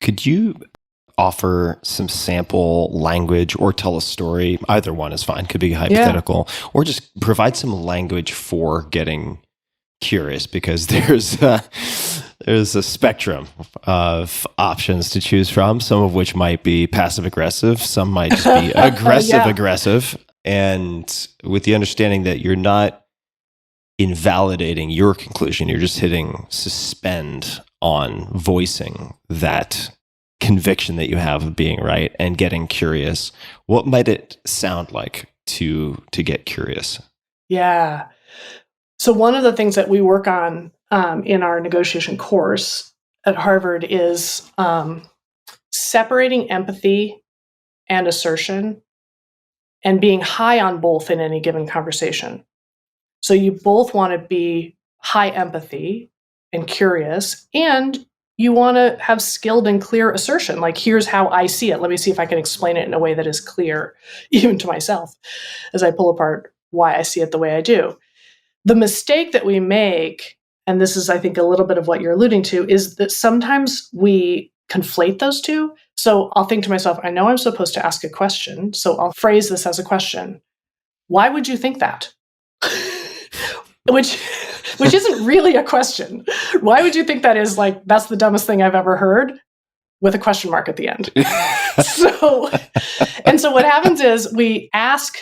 Could you offer some sample language or tell a story? Either one is fine. Could be hypothetical, or just provide some language for getting curious, because there's a spectrum of options to choose from, some of which might be passive aggressive, some might just be aggressive, and with the understanding that you're not invalidating your conclusion, you're just hitting suspend on voicing that conviction that you have of being right and getting curious. What might it sound like to get curious? Yeah. So one of the things that we work on in our negotiation course at Harvard is separating empathy and assertion and being high on both in any given conversation. So you both want to be high empathy and curious, and you want to have skilled and clear assertion. Like, here's how I see it. Let me see if I can explain it in a way that is clear, even to myself, as I pull apart why I see it the way I do. The mistake that we make, and this is, I think, a little bit of what you're alluding to, is that sometimes we conflate those two. So I'll think to myself, I know I'm supposed to ask a question, so I'll phrase this as a question. Why would you think that? Which isn't really a question. Why would you think that is like, that's the dumbest thing I've ever heard, with a question mark at the end. So what happens is we ask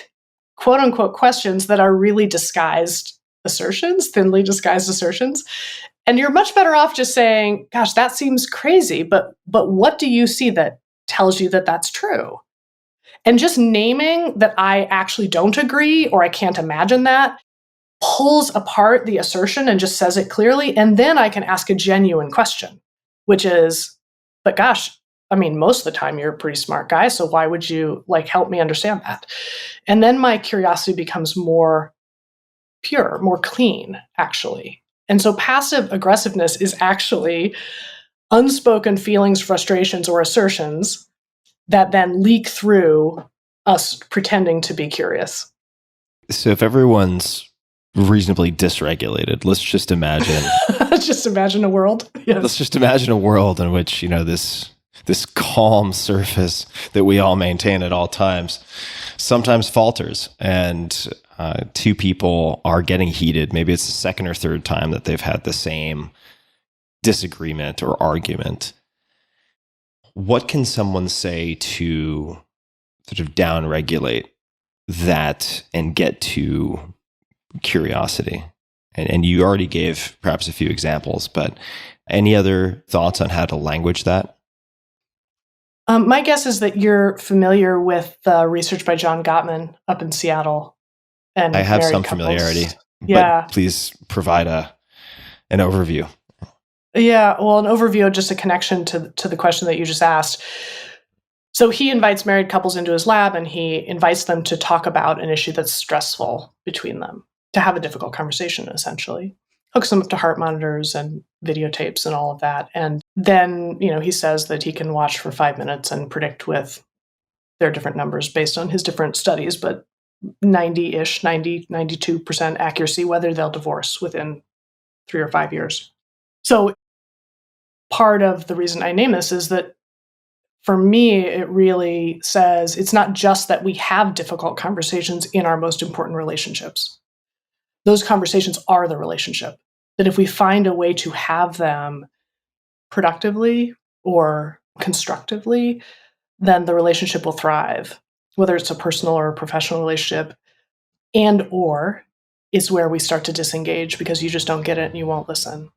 quote unquote questions that are really disguised assertions, thinly disguised assertions. And you're much better off just saying, gosh, that seems crazy, but what do you see that tells you that that's true? And just naming that I actually don't agree, or I can't imagine that, pulls apart the assertion and just says it clearly. And then I can ask a genuine question, which is, but gosh, I mean, most of the time you're a pretty smart guy, so why would you help me understand that? And then my curiosity becomes more pure, more clean, actually. And so passive aggressiveness is actually unspoken feelings, frustrations, or assertions that then leak through us pretending to be curious. So if everyone's reasonably dysregulated, let's just imagine. Just imagine a world. Yes. Let's just imagine a world in which, this calm surface that we all maintain at all times sometimes falters, and two people are getting heated. Maybe it's the second or third time that they've had the same disagreement or argument. What can someone say to sort of downregulate that and get to curiosity? And you already gave perhaps a few examples, but any other thoughts on how to language that? My guess is that you're familiar with the research by John Gottman up in Seattle. And I have some couples. familiarity, Yeah. But please provide an overview. Yeah, well, an overview, just a connection to the question that you just asked. So he invites married couples into his lab, and he invites them to talk about an issue that's stressful between them, to have a difficult conversation, essentially. Hooks them up to heart monitors and videotapes and all of that. And then, he says that he can watch for 5 minutes and predict with their different numbers based on his different studies, but 92% accuracy, whether they'll divorce within 3 or 5 years. So part of the reason I name this is that for me, it really says it's not just that we have difficult conversations in our most important relationships. Those conversations are the relationship. That if we find a way to have them productively or constructively, then the relationship will thrive, whether it's a personal or a professional relationship, and or is where we start to disengage because you just don't get it and you won't listen.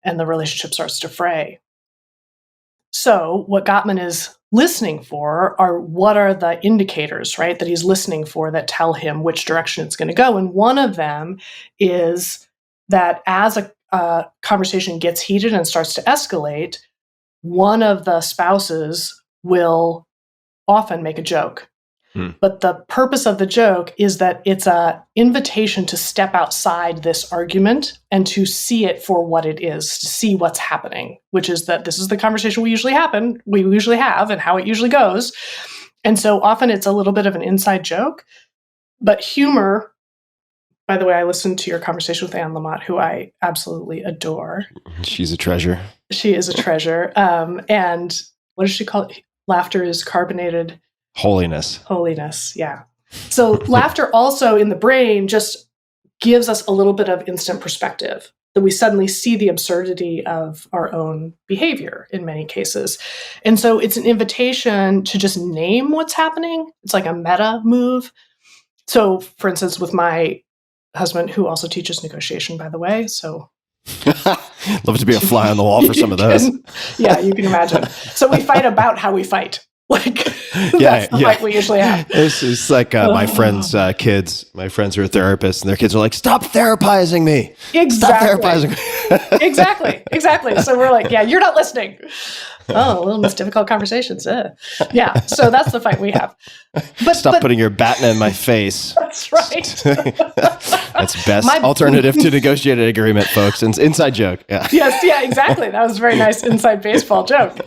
And the relationship starts to fray. So what Gottman is listening for are what are the indicators, right, that he's listening for that tell him which direction it's going to go. And one of them is that as a conversation gets heated and starts to escalate, one of the spouses will often make a joke. But the purpose of the joke is that it's an invitation to step outside this argument and to see it for what it is, to see what's happening, which is that this is the conversation we usually have and how it usually goes. And so often it's a little bit of an inside joke, but humor, by the way, I listened to your conversation with Anne Lamott, who I absolutely adore. She's a treasure. She is a treasure. And what does she call it? Laughter is carbonated holiness. Holiness, yeah. So laughter also in the brain just gives us a little bit of instant perspective, that we suddenly see the absurdity of our own behavior in many cases. And so it's an invitation to just name what's happening. It's like a meta move. So, for instance, with my husband, who also teaches negotiation, by the way, so love to be a fly on the wall for some of those. Yeah, you can imagine. So we fight about how we fight. Like, that's the fight we usually have. It's like my friends' kids. My friends are therapists, and their kids are like, "Stop therapizing me! Exactly. Stop therapizing me!" Exactly. So we're like, "Yeah, you're not listening." Oh, a little most difficult conversations. Yeah. So that's the fight we have. Stop putting your baton in my face. That's right. That's best alternative to negotiated agreement, folks. Inside joke. Yeah. Yes. Yeah. Exactly. That was a very nice inside baseball joke.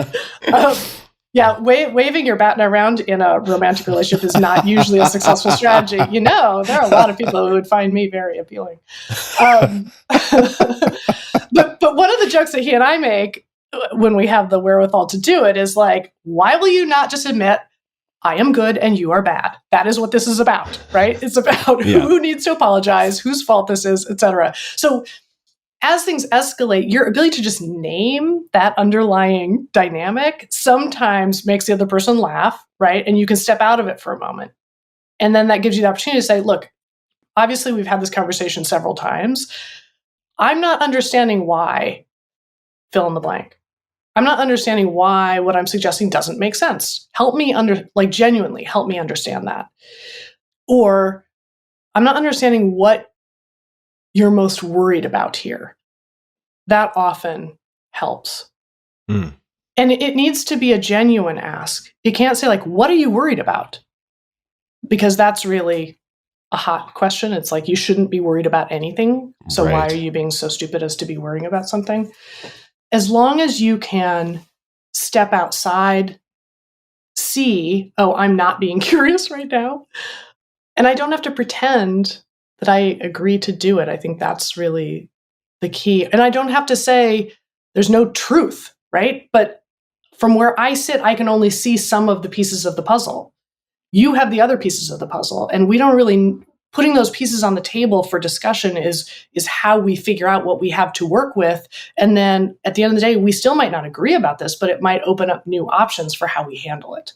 Yeah, waving your baton around in a romantic relationship is not usually a successful strategy. You know, there are a lot of people who would find me very appealing. But one of the jokes that he and I make when we have the wherewithal to do it is like, why will you not just admit, I am good and you are bad? That is what this is about, right? It's about who needs to apologize, whose fault this is, etc. So as things escalate, your ability to just name that underlying dynamic sometimes makes the other person laugh, right? And you can step out of it for a moment. And then that gives you the opportunity to say, look, obviously we've had this conversation several times. I'm not understanding why, fill in the blank. I'm not understanding why what I'm suggesting doesn't make sense. Help me genuinely help me understand that. Or I'm not understanding what you're most worried about here. That often helps. And it needs to be a genuine ask. You can't say, like, what are you worried about? Because that's really a hot question. It's like, you shouldn't be worried about anything. So why are you being so stupid as to be worrying about something? As long as you can step outside, see, oh, I'm not being curious right now. And I don't have to pretend that I agree to do it. I think that's really the key. And I don't have to say there's no truth, right? But from where I sit, I can only see some of the pieces of the puzzle. You have the other pieces of the puzzle. And we don't really, putting those pieces on the table for discussion is how we figure out what we have to work with. And then at the end of the day, we still might not agree about this, but it might open up new options for how we handle it.